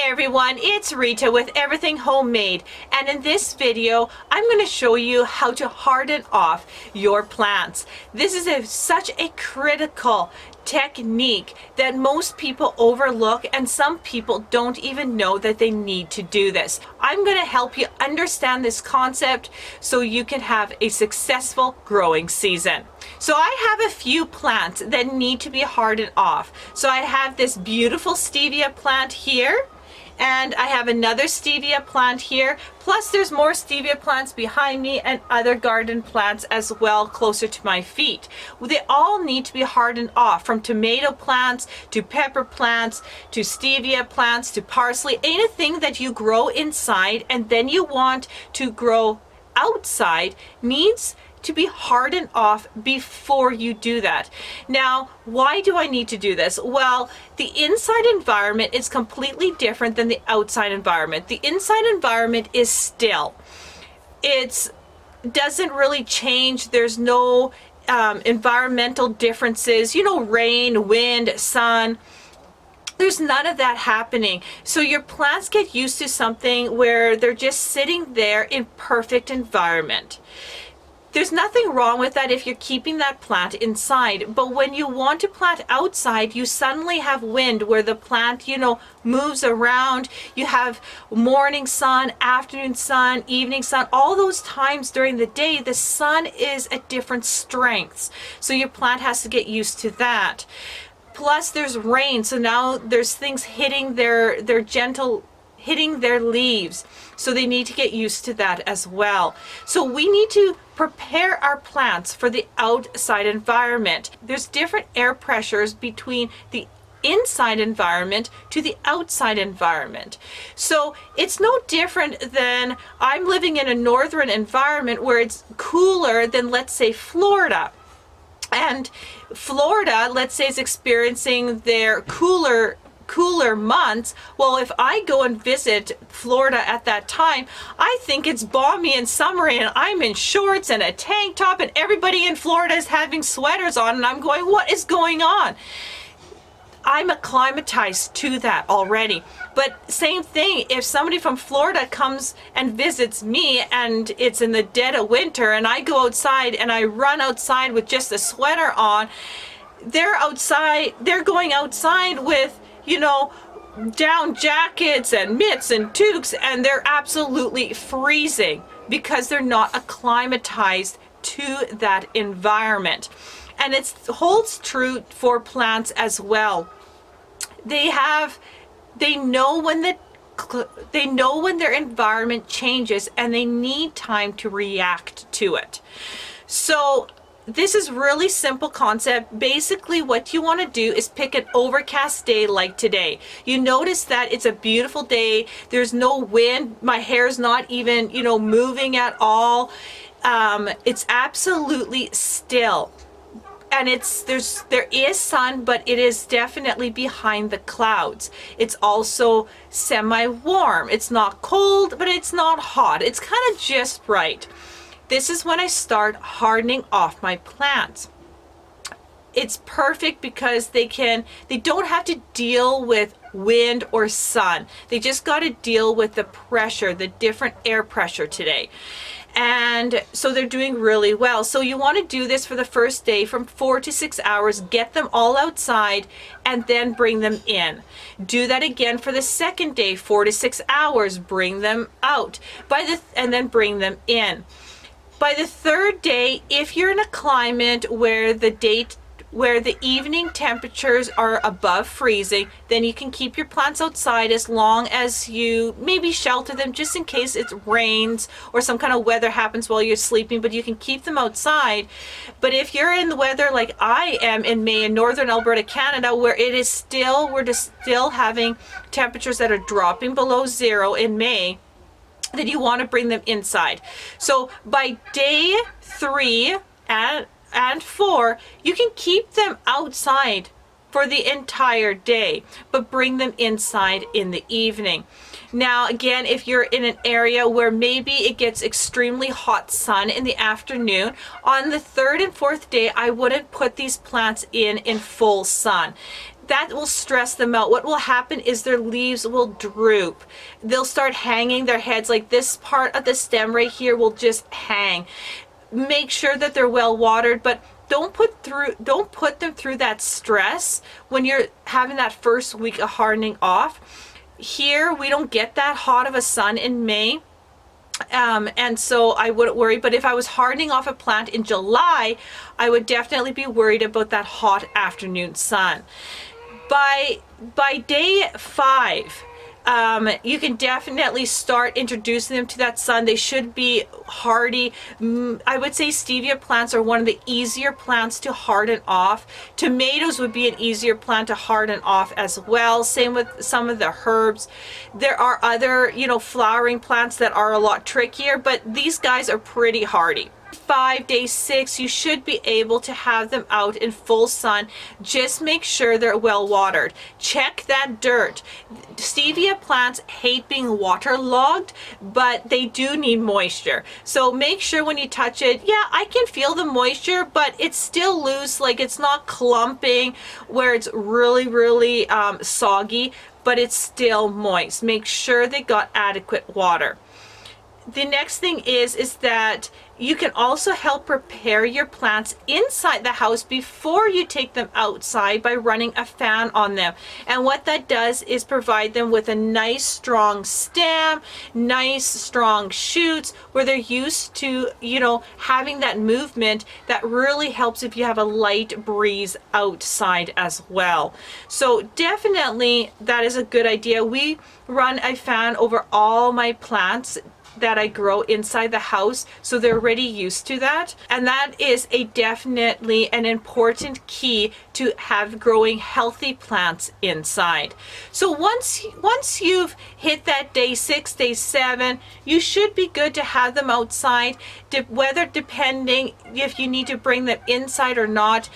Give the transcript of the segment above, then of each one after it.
everyone, it's Rita with Everything Homemade, and in this video I'm going to show you how to harden off your plants. This is such a critical technique that most people overlook, and some people don't even know that they need to do this. I'm going to help you understand this concept so you can have a successful growing season. So I have a few plants that need to be hardened off. So I have this beautiful stevia plant here, and I have another stevia plant here, plus there's more stevia plants behind me and other garden plants as well closer to my feet. They all need to be hardened off, from tomato plants to pepper plants to stevia plants to parsley, anything that you grow inside and then you want to grow outside needs to be hardened off before you do that. Now, why do I need to do this? Well, the inside environment is completely different than the outside environment. The inside environment is still. It doesn't really change. There's no environmental differences, rain, wind, sun. There's none of that happening. So your plants get used to something where they're just sitting there in perfect environment. There's nothing wrong with that if you're keeping that plant inside, but when you want to plant outside, you suddenly have wind where the plant, moves around. You have morning sun, afternoon sun, evening sun, all those times during the day, the sun is at different strengths. So your plant has to get used to that. Plus there's rain, so now there's things hitting their gentle hitting their leaves, so they need to get used to that as well. So we need to prepare our plants for the outside environment. There's different air pressures between the inside environment to the outside environment. So it's no different than I'm living in a northern environment where it's cooler than, let's say, Florida. And Florida, let's say, is experiencing their cooler months. Well, if I go and visit Florida at that time, I think it's balmy and summery and I'm in shorts and a tank top and everybody in Florida is having sweaters on, and I'm going, what is going on? I'm acclimatized to that already. But same thing, if somebody from Florida comes and visits me and it's in the dead of winter and I go outside and I run outside with just a sweater on, they're going outside with down jackets and mitts and toques, and they're absolutely freezing because they're not acclimatized to that environment. And it holds true for plants as well. They know when their environment changes and they need time to react to it. So this is really simple concept. Basically what you want to do is pick an overcast day like today. You notice that it's a beautiful day. There's no wind. My hair's not even, moving at all. It's absolutely still. And there is sun, but it is definitely behind the clouds. It's also semi-warm. It's not cold, but it's not hot. It's kind of just right. This is when I start hardening off my plants. It's perfect because they don't have to deal with wind or sun. They just got to deal with the pressure, the different air pressure today. And so they're doing really well. So you want to do this for the first day from 4 to 6 hours, get them all outside, and then bring them in. Do that again for the second day, 4 to 6 hours, bring them out, and then bring them in. By the third day, if you're in a climate where the evening temperatures are above freezing, then you can keep your plants outside as long as you maybe shelter them just in case it rains or some kind of weather happens while you're sleeping, but you can keep them outside. But if you're in the weather like I am in May in northern Alberta, Canada, where we're still having temperatures that are dropping below zero in May, then you want to bring them inside. So by day 3 and 4, you can keep them outside for the entire day, but bring them inside in the evening. Now, again, if you're in an area where maybe it gets extremely hot sun in the afternoon, on the third and fourth day, I wouldn't put these plants in full sun. that will stress them out. What will happen is their leaves will droop. They'll start hanging their heads, like this part of the stem right here will just hang. Make sure that they're well watered, but don't put them through that stress when you're having that first week of hardening off. Here we don't get that hot of a sun in May. And so I wouldn't worry, but if I was hardening off a plant in July, I would definitely be worried about that hot afternoon sun. By day 5, you can definitely start introducing them to that sun. They should be hardy. I would say stevia plants are one of the easier plants to harden off. Tomatoes would be an easier plant to harden off as well. Same with some of the herbs. There are other, flowering plants that are a lot trickier, but these guys are pretty hardy. 5, day 6, you should be able to have them out in full sun. Just make sure they're well watered. Check that dirt. Stevia plants hate being waterlogged, but they do need moisture. So make sure when you touch it, yeah, I can feel the moisture, but it's still loose, like it's not clumping where it's really, really soggy, but it's still moist. Make sure they got adequate water. The next thing is that you can also help prepare your plants inside the house before you take them outside by running a fan on them. And what that does is provide them with a nice strong stem, nice strong shoots where they're used to, having that movement that really helps if you have a light breeze outside as well. So definitely that is a good idea. We run a fan over all my plants that I grow inside the house, so they're already used to that, and that is definitely an important key to have growing healthy plants inside. So once you've hit that day 6, day 7, you should be good to have them outside. Weather depending if you need to bring them inside or not.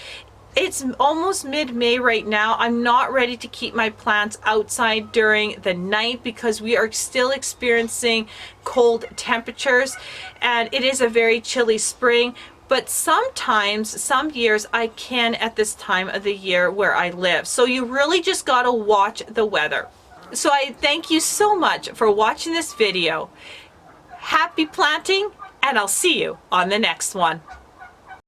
It's almost mid-May right now. I'm not ready to keep my plants outside during the night because we are still experiencing cold temperatures and it is a very chilly spring. But sometimes, some years, I can at this time of the year where I live. So you really just gotta watch the weather. So I thank you so much for watching this video. Happy planting, and I'll see you on the next one.